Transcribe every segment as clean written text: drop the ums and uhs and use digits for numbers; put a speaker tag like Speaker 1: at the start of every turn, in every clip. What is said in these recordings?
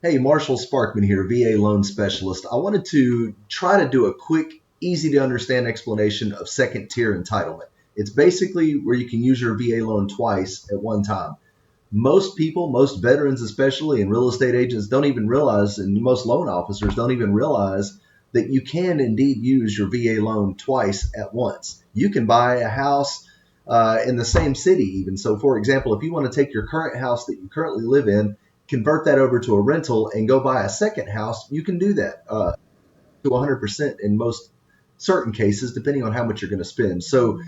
Speaker 1: Hey, Marshall Sparkman here, VA loan specialist. I wanted to try to do a quick, easy to understand explanation of second tier entitlement. It's basically where you can use your VA loan twice at one time. Most people, most veterans especially, and real estate agents don't even realize, and most loan officers don't even realize that you can indeed use your VA loan twice at once. You can buy a house in the same city even. So for example, if you want to take your current house that you currently live in, convert that over to a rental and go buy a second house, you can do that to 100% in most certain cases, depending on how much you're going to spend. So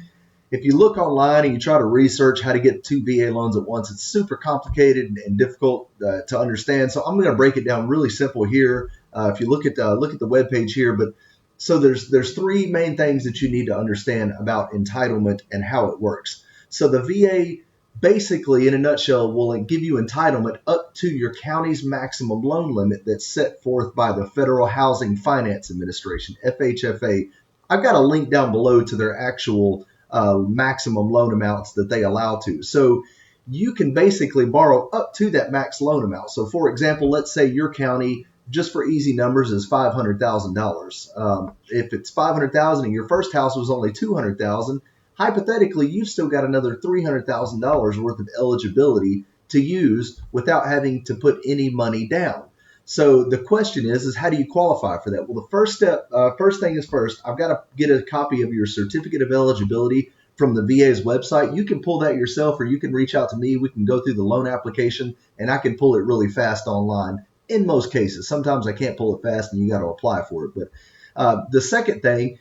Speaker 1: if you look online and you try to research how to get two VA loans at once, it's super complicated and difficult to understand. So I'm going to break it down really simple here. If you look at the web page here, but so there's three main things that you need to understand about entitlement and how it works. So the VA basically, in a nutshell, will give you entitlement up to your county's maximum loan limit that's set forth by the Federal Housing Finance Administration, FHFA. I've got a link down below to their actual maximum loan amounts that they allow to. So you can basically borrow up to that max loan amount. So for example, let's say your county, just for easy numbers, is $500,000. If it's $500,000 and your first house was only $200,000, hypothetically, you've still got another $300,000 worth of eligibility to use without having to put any money down. So the question is how do you qualify for that? Well, the first thing is first, I've got to get a copy of your Certificate of Eligibility from the VA's website. You can pull that yourself, or you can reach out to me. We can go through the loan application, and I can pull it really fast online in most cases. Sometimes I can't pull it fast, and you got to apply for it. But the second thing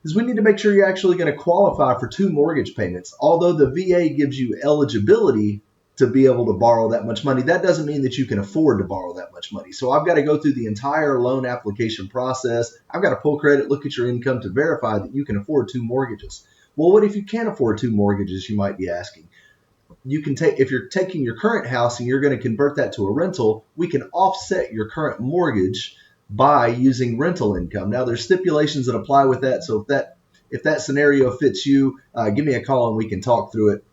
Speaker 1: is we need to make sure you're actually going to qualify for two mortgage payments. Although the VA gives you eligibility to be able to borrow that much money, that doesn't mean that you can afford to borrow that much money. So I've got to go through the entire loan application process. I've got to pull credit, look at your income to verify that you can afford two mortgages. Well, what if you can't afford two mortgages, you might be asking? You can take, if you're taking your current house and you're going to convert that to a rental, we can offset your current mortgage by using rental income. Now there's stipulations that apply with that. So if that scenario fits you, give me a call and we can talk through it.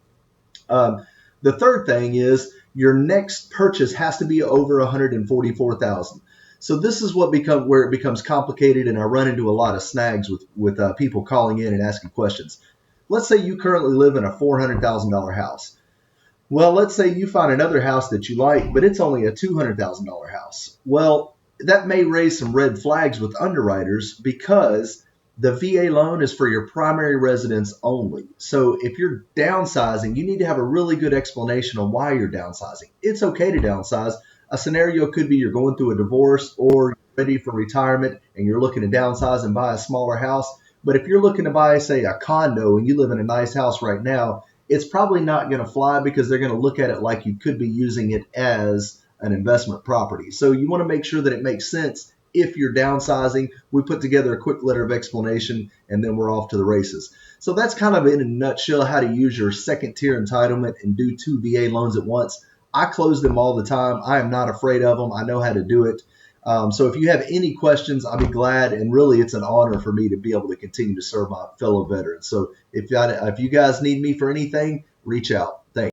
Speaker 1: The third thing is your next purchase has to be over $144,000. So this is where it becomes complicated, and I run into a lot of snags with people calling in and asking questions. Let's say you currently live in a $400,000 house. Well, let's say you find another house that you like, but it's only a $200,000 house. Well, that may raise some red flags with underwriters because the VA loan is for your primary residence only. So if you're downsizing, you need to have a really good explanation on why you're downsizing. It's okay to downsize. A scenario could be you're going through a divorce or you're ready for retirement and you're looking to downsize and buy a smaller house. But if you're looking to buy, say, a condo and you live in a nice house right now, it's probably not going to fly because they're going to look at it like you could be using it as an investment property. So you want to make sure that it makes sense. If you're downsizing, we put together a quick letter of explanation and then we're off to the races. So that's kind of in a nutshell how to use your second tier entitlement and do two VA loans at once. I close them all the time. I am not afraid of them. I know how to do it. So if you have any questions, I'll be glad. And really, it's an honor for me to be able to continue to serve my fellow veterans. So if you guys need me for anything, reach out. Thanks.